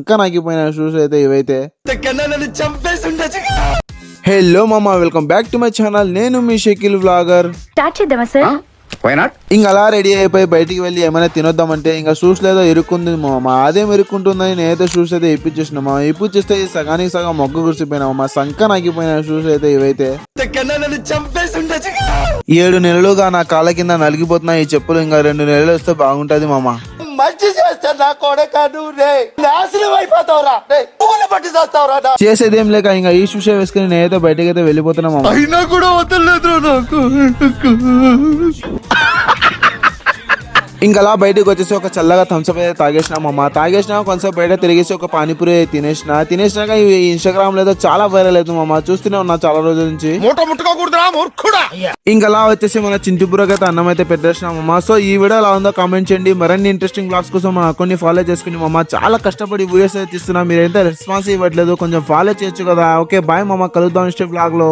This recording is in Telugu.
ఇంకా నాకిపోయిన షూస్ అయితే ఇవైతే. హలో మామా, welcome back to my channel. నేను మీ షకీల్ వ్లాగర్. స్టార్ట్ చేద్దామా సార్? ఇంకా అలా రెడీ అయిపోయి బయటికి వెళ్ళి ఏమైనా తినొద్దామంటే ఇంకా షూస్ లేదో ఇరుక్కుంది మా. అదేం ఇరుక్కుంటుందని నేనైతే షూస్ అయితే ఇప్పించేసిన మా. ఇప్పించేస్తే సగానికి సగం మొగ్గు కురిసిపోయినా మా. సంక నాకిపోయిన షూస్ అయితే ఇవైతే. 7 నెలలుగా నా కాళ్ళ కింద నలిగిపోతున్నాయి ఈ చెప్పులు. ఇంకా 2 నెలలు వస్తే బాగుంటది మామ. మంచి చేస్తే నా కొడక నాశనం అయిపోతావురా, పట్టి చేస్తావురా. చేసేదేం లేక ఇంకా ఈ షూస్ వేసుకుని నేనైతే బయటకైతే వెళ్ళిపోతున్నా మామ. అయినా కూడా వదలలేదు నాకు. ఇంకా అలా బయటకు వచ్చేసి ఒక చల్లగా థమ్స్అప్ అయితే తాగేసినా మామ. తాగేసినా కొంచెం బయట తిరిగేసి ఒక పానీపూరి తినేసినాక ఈ ఇన్స్టాగ్రామ్ లో చాలా వైరల్ అవుతుంది మామ. చూస్తూనే ఉన్నా చాలా రోజుల నుంచి. ఇంకా అలా వచ్చేసి మన చింటిపురకి అయితే అన్నం అయితే పెట్టేసినా మామ. సో ఈ వీడియో ఎలా ఉందో కామెంట్ చేయండి. మరిన్ని ఇంట్రెస్టింగ్ బ్లాగ్స్ కోసం మన అకౌంట్ ని ఫాలో చేసుకుని మామ. చాలా కష్టపడి వీడియోస్ అయితే తీస్తున్నా, మీరైతే రెస్పాన్స్ ఇవ్వట్లేదు, కొంచెం ఫాలో చేయొచ్చు కదా. ఓకే బాయ్ మామ, కలుద్దాం నెక్స్ట్ బ్లాగ్ లో.